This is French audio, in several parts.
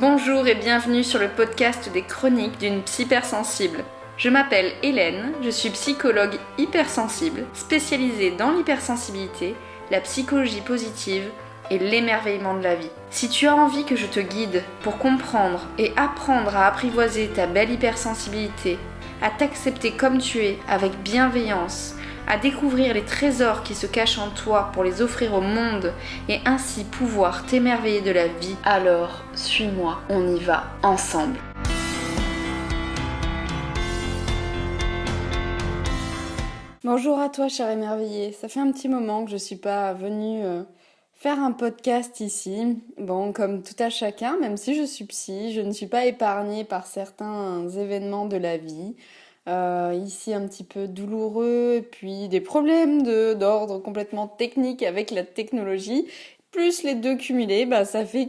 Bonjour et bienvenue sur le podcast des chroniques d'une psy-hypersensible. Je m'appelle Hélène, je suis psychologue hypersensible, spécialisée dans l'hypersensibilité, la psychologie positive et l'émerveillement de la vie. Si tu as envie que je te guide pour comprendre et apprendre à apprivoiser ta belle hypersensibilité, à t'accepter comme tu es avec bienveillance, à découvrir les trésors qui se cachent en toi pour les offrir au monde et ainsi pouvoir t'émerveiller de la vie, alors suis-moi, on y va ensemble. Bonjour à toi, cher émerveillé. Ça fait un petit moment que je suis pas venue faire un podcast ici. Bon, comme tout à chacun, même si je suis psy, je ne suis pas épargnée par certains événements de la vie. Ici un petit peu douloureux, et puis des problèmes d'ordre complètement technique avec la technologie, plus les deux cumulés, ça fait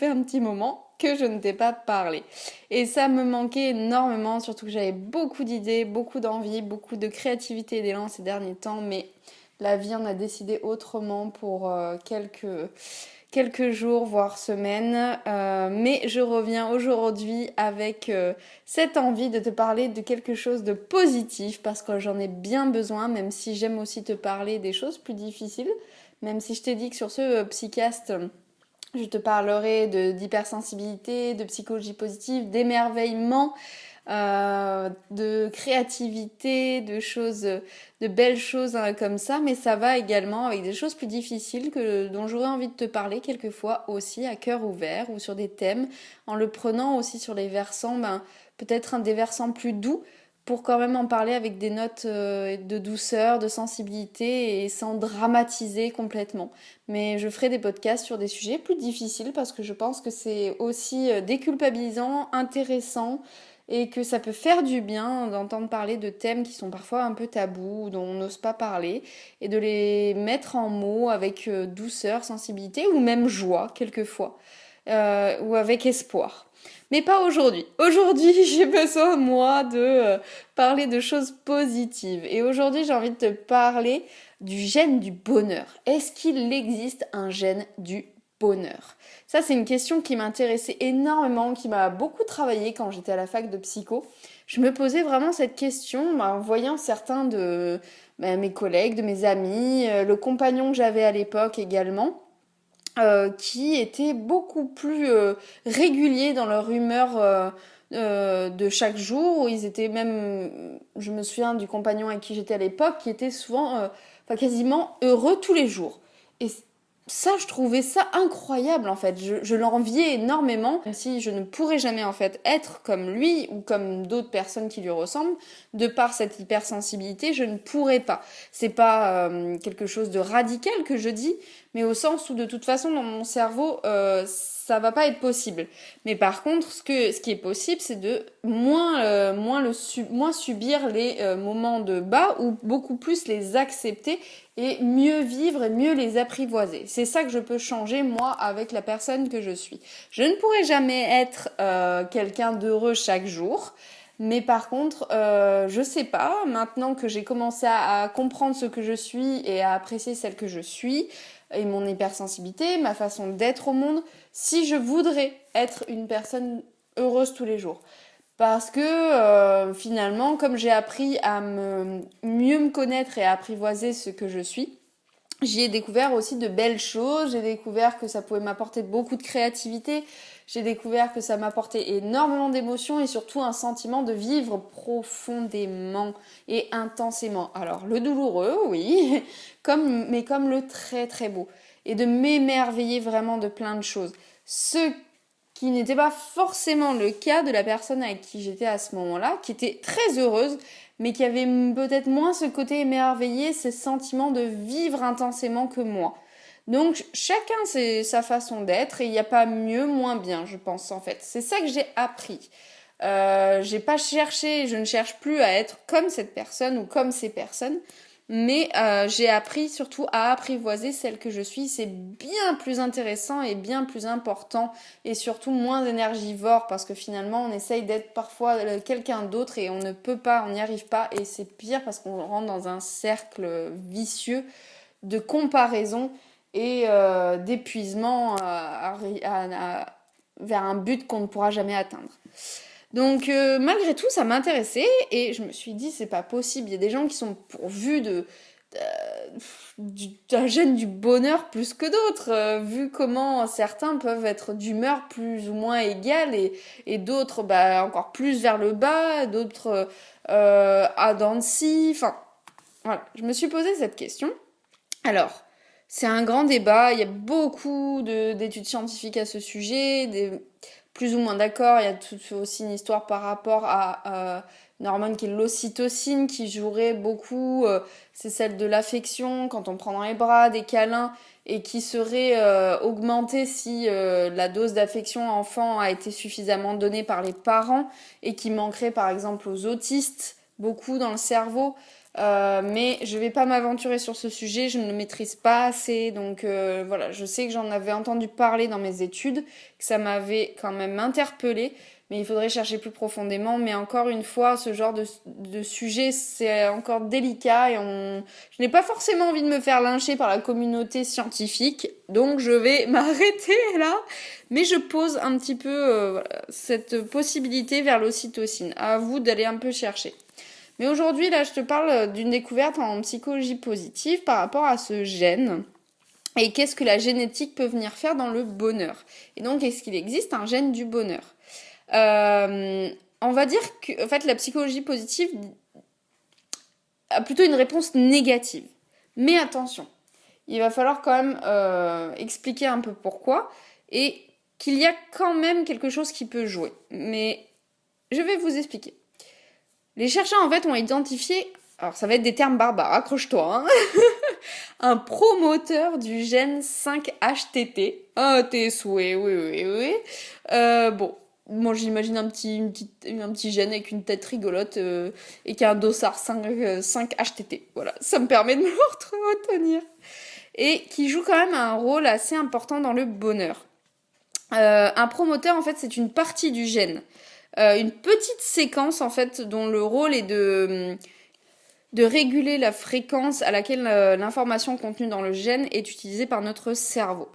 un petit moment que je ne t'ai pas parlé. Et ça me manquait énormément, surtout que j'avais beaucoup d'idées, beaucoup d'envie, beaucoup de créativité et d'élan ces derniers temps, mais la vie en a décidé autrement pour quelques jours, voire semaines, mais je reviens aujourd'hui avec cette envie de te parler de quelque chose de positif parce que j'en ai bien besoin, même si j'aime aussi te parler des choses plus difficiles, même si je t'ai dit que sur ce Psycast, je te parlerai d'hypersensibilité, de psychologie positive, d'émerveillement, de créativité, de belles choses comme ça, mais ça va également avec des choses plus difficiles dont j'aurais envie de te parler quelquefois aussi à cœur ouvert ou sur des thèmes, en le prenant aussi sur les versants, peut-être des versants plus doux, pour quand même en parler avec des notes de douceur, de sensibilité et sans dramatiser complètement. Mais je ferai des podcasts sur des sujets plus difficiles parce que je pense que c'est aussi déculpabilisant, intéressant et que ça peut faire du bien d'entendre parler de thèmes qui sont parfois un peu tabous, dont on n'ose pas parler, et de les mettre en mots avec douceur, sensibilité ou même joie quelquefois, ou avec espoir. Mais pas aujourd'hui. Aujourd'hui, j'ai besoin, moi, de parler de choses positives. Et aujourd'hui, j'ai envie de te parler du gène du bonheur. Est-ce qu'il existe un gène du bonheur ? Ça, c'est une question qui m'intéressait énormément, qui m'a beaucoup travaillé quand j'étais à la fac de psycho. Je me posais vraiment cette question en voyant certains de mes collègues, de mes amis, le compagnon que j'avais à l'époque également. Qui étaient beaucoup plus réguliers dans leur humeur de chaque jour, où ils étaient même, je me souviens du compagnon avec qui j'étais à l'époque, qui était souvent, quasiment heureux tous les jours. Et ça, je trouvais ça incroyable en fait. Je l'enviais énormément, même si je ne pourrais jamais en fait être comme lui ou comme d'autres personnes qui lui ressemblent, de par cette hypersensibilité, je ne pourrais pas. C'est pas quelque chose de radical que je dis, mais au sens où de toute façon dans mon cerveau, ça va pas être possible. Mais par contre, ce qui est possible, c'est de moins subir les moments de bas ou beaucoup plus les accepter et mieux vivre et mieux les apprivoiser. C'est ça que je peux changer, moi, avec la personne que je suis. Je ne pourrai jamais être quelqu'un d'heureux chaque jour, mais par contre, je sais pas, maintenant que j'ai commencé à comprendre ce que je suis et à apprécier celle que je suis, et mon hypersensibilité, ma façon d'être au monde, si je voudrais être une personne heureuse tous les jours. Parce que finalement, comme j'ai appris à mieux me connaître et à apprivoiser ce que je suis, j'y ai découvert aussi de belles choses. J'ai découvert que ça pouvait m'apporter beaucoup de créativité. J'ai découvert que ça m'apportait énormément d'émotions et surtout un sentiment de vivre profondément et intensément. Alors le douloureux, oui, mais comme le très très beau. Et de m'émerveiller vraiment de plein de choses. Ce qui n'était pas forcément le cas de la personne avec qui j'étais à ce moment-là, qui était très heureuse, mais qui avait peut-être moins ce côté émerveillé, ce sentiment de vivre intensément que moi. Donc chacun c'est sa façon d'être et il n'y a pas mieux, moins bien, je pense en fait. C'est ça que j'ai appris. J'ai pas cherché, je ne cherche plus à être comme cette personne ou comme ces personnes, mais j'ai appris surtout à apprivoiser celle que je suis. C'est bien plus intéressant et bien plus important et surtout moins énergivore parce que finalement on essaye d'être parfois quelqu'un d'autre et on ne peut pas, on n'y arrive pas et c'est pire parce qu'on rentre dans un cercle vicieux de comparaison et d'épuisement vers un but qu'on ne pourra jamais atteindre. Donc malgré tout, ça m'intéressait et je me suis dit c'est pas possible. Il y a des gens qui sont pourvus d'un gène du bonheur plus que d'autres, vu comment certains peuvent être d'humeur plus ou moins égale et d'autres encore plus vers le bas, d'autres à dents de scie. Enfin voilà, je me suis posé cette question. Alors c'est un grand débat, il y a beaucoup d'études scientifiques à ce sujet, plus ou moins d'accord, il y a aussi une histoire par rapport à une hormone qui est l'ocytocine qui jouerait beaucoup, c'est celle de l'affection, quand on prend dans les bras, des câlins, et qui serait augmentée si la dose d'affection enfant a été suffisamment donnée par les parents, et qui manquerait par exemple aux autistes, beaucoup dans le cerveau. Mais je vais pas m'aventurer sur ce sujet, je ne le maîtrise pas assez, donc voilà, je sais que j'en avais entendu parler dans mes études, que ça m'avait quand même interpellée, mais il faudrait chercher plus profondément, mais encore une fois, ce genre de sujet, c'est encore délicat, et je n'ai pas forcément envie de me faire lyncher par la communauté scientifique, donc je vais m'arrêter là, mais je pose un petit peu voilà, cette possibilité vers l'ocytocine, à vous d'aller un peu chercher. Mais aujourd'hui, là, je te parle d'une découverte en psychologie positive par rapport à ce gène. Et qu'est-ce que la génétique peut venir faire dans le bonheur? Et donc, est-ce qu'il existe un gène du bonheur? On va dire que, en fait, la psychologie positive a plutôt une réponse négative. Mais attention, il va falloir quand même expliquer un peu pourquoi et qu'il y a quand même quelque chose qui peut jouer. Mais je vais vous expliquer. Les chercheurs, en fait, ont identifié, alors ça va être des termes barbares, accroche-toi, hein, un promoteur du gène 5-HTT. Ah, tes souhaits, oui. Bon, moi j'imagine un petit gène avec une tête rigolote et qui a un dossard 5-HTT. Voilà, ça me permet de me le retenir. Et qui joue quand même un rôle assez important dans le bonheur. Un promoteur, en fait, c'est une partie du gène. Une petite séquence en fait dont le rôle est de réguler la fréquence à laquelle l'information contenue dans le gène est utilisée par notre cerveau.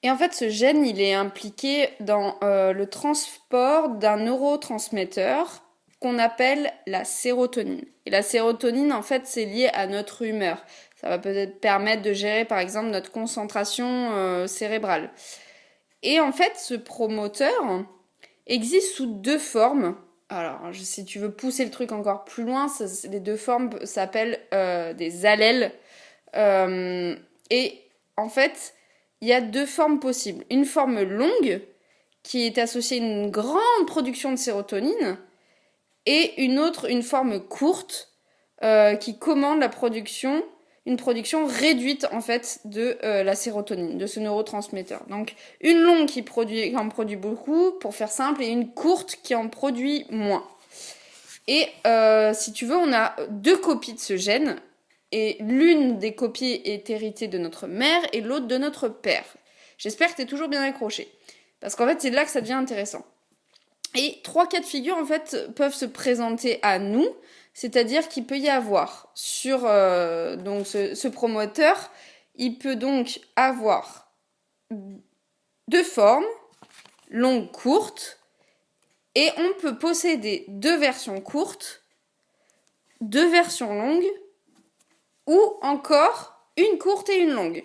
Et en fait ce gène il est impliqué dans le transport d'un neurotransmetteur qu'on appelle la sérotonine. Et la sérotonine en fait c'est lié à notre humeur. Ça va peut-être permettre de gérer par exemple notre concentration cérébrale. Et en fait ce promoteur existe sous deux formes. Alors, si tu veux pousser le truc encore plus loin, les deux formes s'appellent des allèles. Et en fait, il y a deux formes possibles. Une forme longue, qui est associée à une grande production de sérotonine, et une forme courte, qui commande la production, une production réduite en fait de la sérotonine, de ce neurotransmetteur. Donc une longue qui en produit beaucoup, pour faire simple, et une courte qui en produit moins. Et si tu veux, on a deux copies de ce gène, et l'une des copies est héritée de notre mère et l'autre de notre père. J'espère que tu es toujours bien accroché, parce qu'en fait c'est là que ça devient intéressant. Et 3 cas de figure en fait peuvent se présenter à nous, c'est-à-dire qu'il peut y avoir sur donc ce promoteur, il peut donc avoir deux formes, longue, courte, et on peut posséder deux versions courtes, deux versions longues, ou encore une courte et une longue.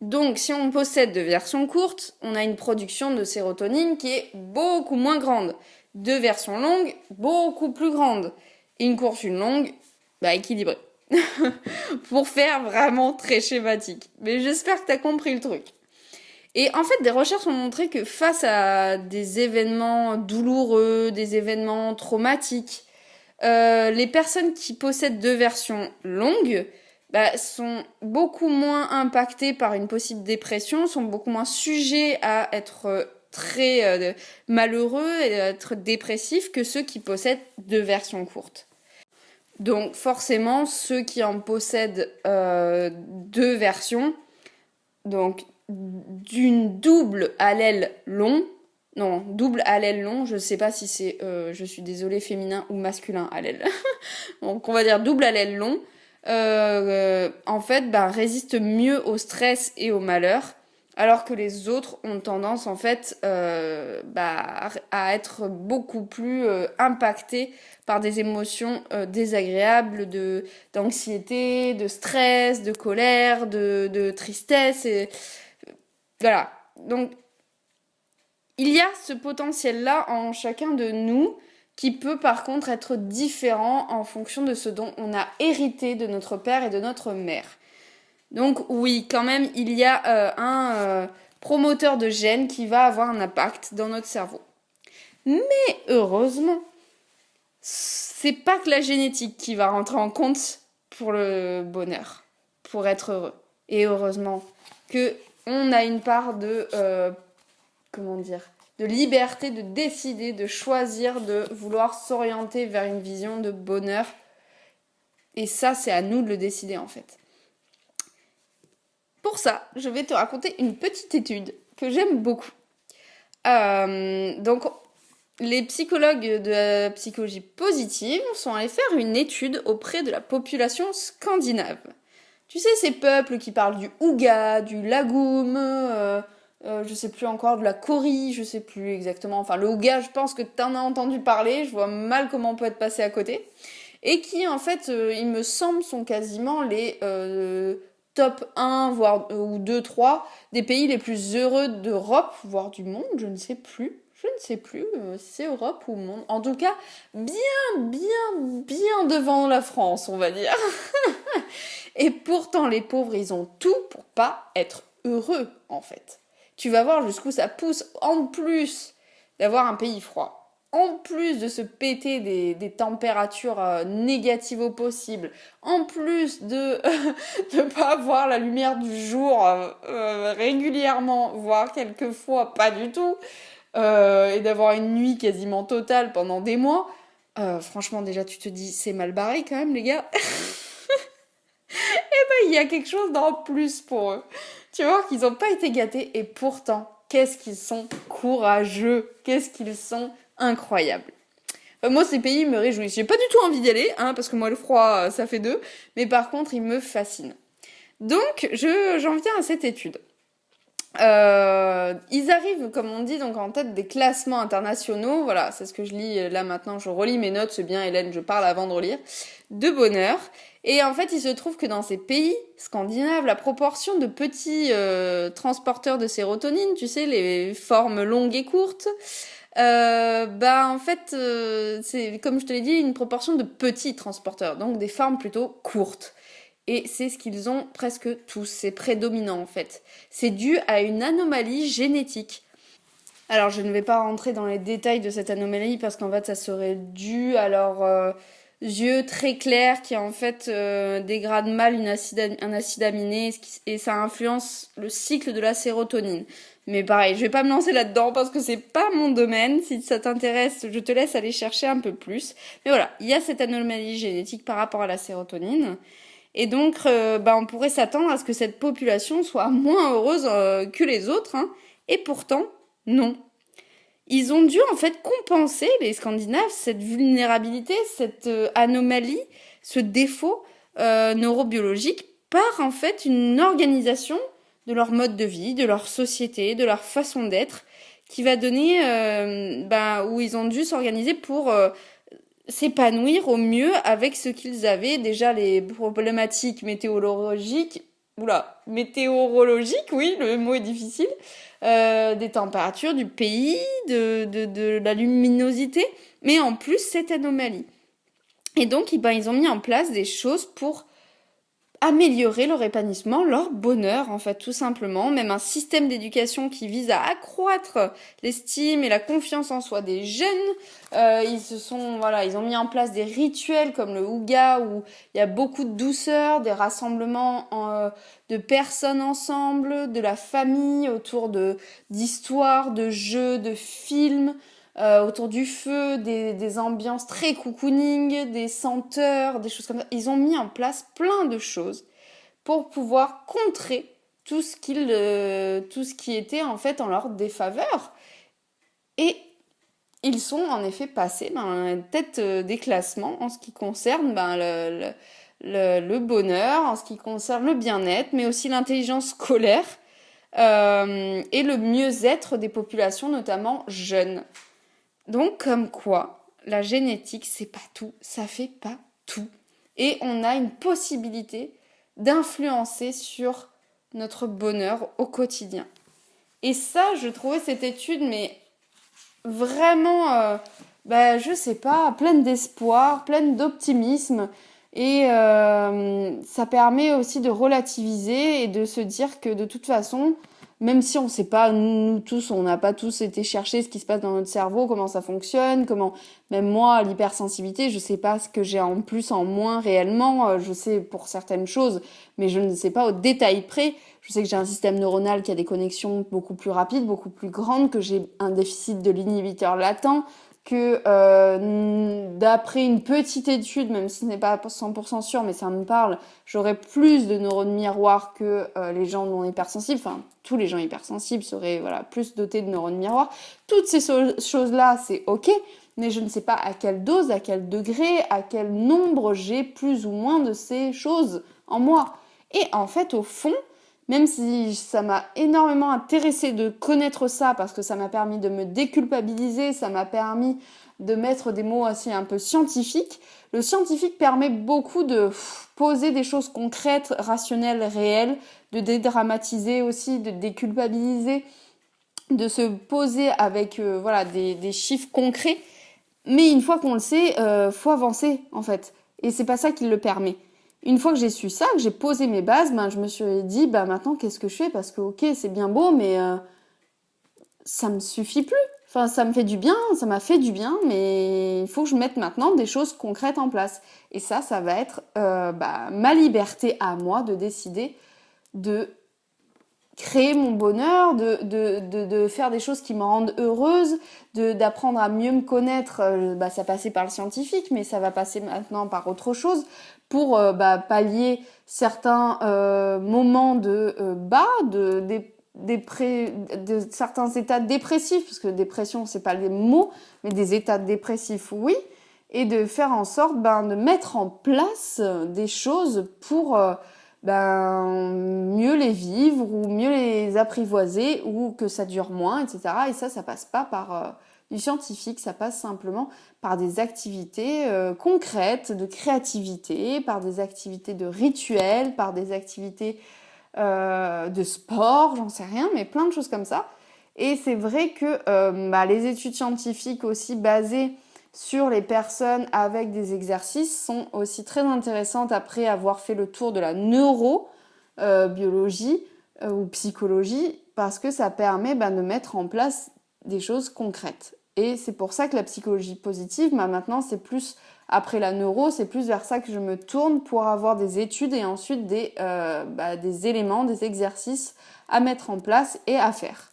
Donc, si on possède deux versions courtes, on a une production de sérotonine qui est beaucoup moins grande. Deux versions longues, beaucoup plus grandes. Et une courte, une longue, équilibrée. Pour faire vraiment très schématique. Mais j'espère que tu as compris le truc. Et en fait, des recherches ont montré que face à des événements douloureux, des événements traumatiques, les personnes qui possèdent deux versions longues sont beaucoup moins impactés par une possible dépression, sont beaucoup moins sujets à être très malheureux et à être dépressifs que ceux qui possèdent deux versions courtes. Donc forcément, ceux qui en possèdent deux versions, donc d'une double allèle long, je sais pas si c'est, je suis désolée, féminin ou masculin allèle, donc on va dire double allèle long, en fait, résiste mieux au stress et au malheur, alors que les autres ont tendance en fait à être beaucoup plus impactés par des émotions désagréables, d'anxiété, de stress, de colère, de tristesse. Et voilà. Donc, il y a ce potentiel-là en chacun de nous qui peut par contre être différent en fonction de ce dont on a hérité de notre père et de notre mère. Donc oui, quand même, il y a un promoteur de gènes qui va avoir un impact dans notre cerveau. Mais heureusement, c'est pas que la génétique qui va rentrer en compte pour le bonheur, pour être heureux. Et heureusement que on a une part de de liberté, de décider, de choisir, de vouloir s'orienter vers une vision de bonheur. Et ça, c'est à nous de le décider en fait. Pour ça, je vais te raconter une petite étude que j'aime beaucoup. Donc, les psychologues de la psychologie positive sont allés faire une étude auprès de la population scandinave. Tu sais, ces peuples qui parlent du houga, du lagoum, je sais plus encore, de la kori, je sais plus exactement. Enfin, le houga, je pense que t'en as entendu parler, je vois mal comment on peut être passé à côté. Et qui, en fait, il me semble, sont quasiment les top 1, voire ou 2, 3 des pays les plus heureux d'Europe, voire du monde, je ne sais plus. Je ne sais plus si c'est Europe ou monde. En tout cas, bien devant la France, on va dire. Et pourtant, les pauvres, ils ont tout pour pas être heureux, en fait. Tu vas voir jusqu'où ça pousse, en plus d'avoir un pays froid. En plus de se péter des températures négatives au possible, en plus de ne pas voir la lumière du jour régulièrement, voire quelquefois pas du tout, et d'avoir une nuit quasiment totale pendant des mois, franchement déjà tu te dis c'est mal barré quand même les gars. Et ben il y a quelque chose d'en plus pour eux. Tu vois qu'ils n'ont pas été gâtés et pourtant qu'est-ce qu'ils sont courageux, qu'est-ce qu'ils sont incroyables. Moi, ces pays me réjouissent. J'ai pas du tout envie d'y aller, hein, parce que moi, le froid, ça fait deux. Mais par contre, ils me fascinent. Donc, j'en viens à cette étude. Ils arrivent, comme on dit, donc en tête des classements internationaux. Voilà, c'est ce que je lis là maintenant. Je relis mes notes, c'est bien, Hélène, je parle avant de relire. De bonheur. Et en fait, il se trouve que dans ces pays scandinaves, la proportion de petits transporteurs de sérotonine, tu sais, les formes longues et courtes, en fait, c'est, comme je te l'ai dit, une proportion de petits transporteurs, donc des formes plutôt courtes. Et c'est ce qu'ils ont presque tous, c'est prédominant en fait. C'est dû à une anomalie génétique. Alors je ne vais pas rentrer dans les détails de cette anomalie parce qu'en fait ça serait dû à leurs yeux très clairs qui en fait dégradent mal un acide aminé et ça influence le cycle de la sérotonine. Mais pareil, je vais pas me lancer là-dedans parce que c'est pas mon domaine. Si ça t'intéresse, je te laisse aller chercher un peu plus. Mais voilà, il y a cette anomalie génétique par rapport à la sérotonine. Et donc, on pourrait s'attendre à ce que cette population soit moins heureuse que les autres. Hein. Et pourtant, non. Ils ont dû en fait compenser, les Scandinaves, cette vulnérabilité, cette anomalie, ce défaut neurobiologique par en fait une organisation de leur mode de vie, de leur société, de leur façon d'être, qui va donner, où ils ont dû s'organiser pour s'épanouir au mieux avec ce qu'ils avaient. Déjà les problématiques météorologiques, oui, le mot est difficile, des températures, du pays, de la luminosité, mais en plus cette anomalie. Et donc, ils ont mis en place des choses pour améliorer leur épanouissement, leur bonheur, en fait, tout simplement. Même un système d'éducation qui vise à accroître l'estime et la confiance en soi des jeunes. Ils ont mis en place des rituels comme le houga où il y a beaucoup de douceur, des rassemblements de personnes ensemble, de la famille, autour d'histoires, de jeux, de films. Autour du feu, des ambiances très cocooning, des senteurs, des choses comme ça. Ils ont mis en place plein de choses pour pouvoir contrer tout ce qui était en fait en leur défaveur. Et ils sont en effet passés la tête des classements en ce qui concerne le bonheur, en ce qui concerne le bien-être, mais aussi l'intelligence scolaire. et le mieux-être des populations, notamment jeunes. Donc, comme quoi, la génétique, c'est pas tout, ça fait pas tout. Et on a une possibilité d'influencer sur notre bonheur au quotidien. Et ça, je trouvais cette étude, mais vraiment, je sais pas, pleine d'espoir, pleine d'optimisme. Et ça permet aussi de relativiser et de se dire que de toute façon, même si on sait pas, nous tous, on n'a pas tous été chercher ce qui se passe dans notre cerveau, comment ça fonctionne, même moi, l'hypersensibilité, je sais pas ce que j'ai en plus, en moins réellement, je sais pour certaines choses, mais je ne sais pas au détail près. Je sais que j'ai un système neuronal qui a des connexions beaucoup plus rapides, beaucoup plus grandes, que j'ai un déficit de l'inhibiteur latent, que d'après une petite étude, même si ce n'est pas 100% sûr, mais ça me parle, j'aurais plus de neurones miroirs que les gens non hypersensibles. Enfin, tous les gens hypersensibles seraient plus dotés de neurones miroirs. Toutes ces choses-là, c'est ok, mais je ne sais pas à quelle dose, à quel degré, à quel nombre j'ai plus ou moins de ces choses en moi. Et en fait, au fond, même si ça m'a énormément intéressée de connaître ça, parce que ça m'a permis de me déculpabiliser, ça m'a permis de mettre des mots aussi un peu scientifiques. Le scientifique permet beaucoup de poser des choses concrètes, rationnelles, réelles, de dédramatiser aussi, de déculpabiliser, de se poser avec des chiffres concrets. Mais une fois qu'on le sait, faut avancer en fait. Et c'est pas ça qui le permet. Une fois que j'ai su ça, que j'ai posé mes bases, je me suis dit, maintenant, qu'est-ce que je fais? Parce que, ok, c'est bien beau, mais ça me suffit plus. Enfin, ça me fait du bien, ça m'a fait du bien, mais il faut que je mette maintenant des choses concrètes en place. Et ça va être ma liberté à moi de décider de créer mon bonheur, de faire des choses qui me rendent heureuse, d'apprendre à mieux me connaître. Ça passait par le scientifique, mais ça va passer maintenant par autre chose pour pallier certains moments de de certains états dépressifs, parce que dépression, c'est pas les mots, mais des états dépressifs, oui, et de faire en sorte de mettre en place des choses pour mieux les vivre ou mieux les apprivoiser ou que ça dure moins, etc. Et ça passe pas par du scientifique, ça passe simplement par des activités concrètes de créativité, par des activités de rituels, par des activités de sport, j'en sais rien, mais plein de choses comme ça. Et c'est vrai que les études scientifiques aussi basées sur les personnes avec des exercices sont aussi très intéressantes après avoir fait le tour de la neurobiologie ou psychologie, parce que ça permet de mettre en place des choses concrètes. Et c'est pour ça que la psychologie positive, maintenant c'est plus, après la neuro, c'est plus vers ça que je me tourne pour avoir des études et ensuite des éléments, des exercices à mettre en place et à faire.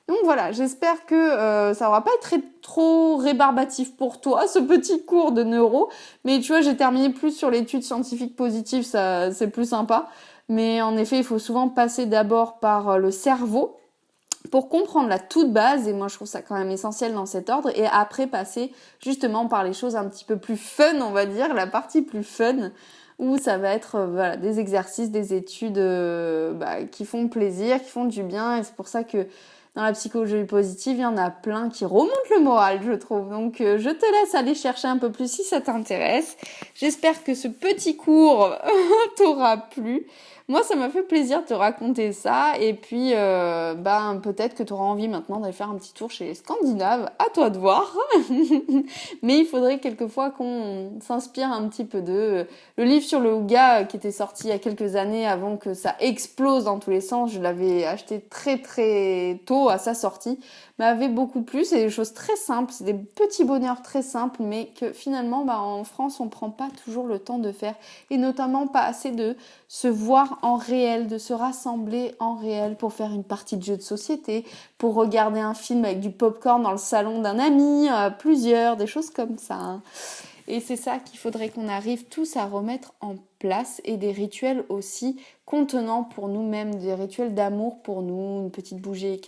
Donc voilà, j'espère que ça aura pas été trop rébarbatif pour toi, ce petit cours de neuro. Mais tu vois, j'ai terminé plus sur l'étude scientifique positive, ça c'est plus sympa. Mais en effet, il faut souvent passer d'abord par le cerveau pour comprendre la toute base, et moi je trouve ça quand même essentiel dans cet ordre, et après passer justement par les choses un petit peu plus fun, on va dire, la partie plus fun, où ça va être des exercices, des études qui font plaisir, qui font du bien, et c'est pour ça que dans la psychologie positive, il y en a plein qui remontent le moral, je trouve. Donc, je te laisse aller chercher un peu plus si ça t'intéresse. J'espère que ce petit cours t'aura plu. Moi, ça m'a fait plaisir de te raconter ça. Et puis, peut-être que tu auras envie maintenant d'aller faire un petit tour chez les Scandinaves. À toi de voir. Mais il faudrait quelquefois qu'on s'inspire un petit peu d'eux. Le livre sur le yoga qui était sorti il y a quelques années avant que ça explose dans tous les sens, je l'avais acheté très très tôt à sa sortie, m'avait beaucoup plu. C'est des choses très simples, c'est des petits bonheurs très simples, mais que finalement en France on prend pas toujours le temps de faire, et notamment pas assez de se voir en réel, de se rassembler en réel pour faire une partie de jeu de société, pour regarder un film avec du popcorn dans le salon d'un ami, plusieurs, des choses comme ça. Et c'est ça qu'il faudrait qu'on arrive tous à remettre en place, et des rituels aussi contenants pour nous-mêmes, des rituels d'amour pour nous, une petite bougie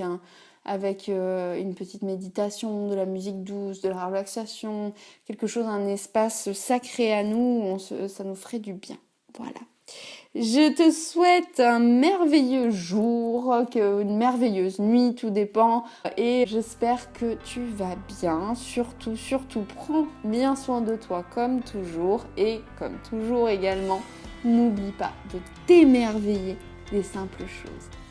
avec une petite méditation, de la musique douce, de la relaxation, quelque chose, un espace sacré à nous, ça nous ferait du bien. Voilà. Je te souhaite un merveilleux jour, une merveilleuse nuit, tout dépend. Et j'espère que tu vas bien. Surtout, prends bien soin de toi comme toujours. Et comme toujours également, n'oublie pas de t'émerveiller des simples choses.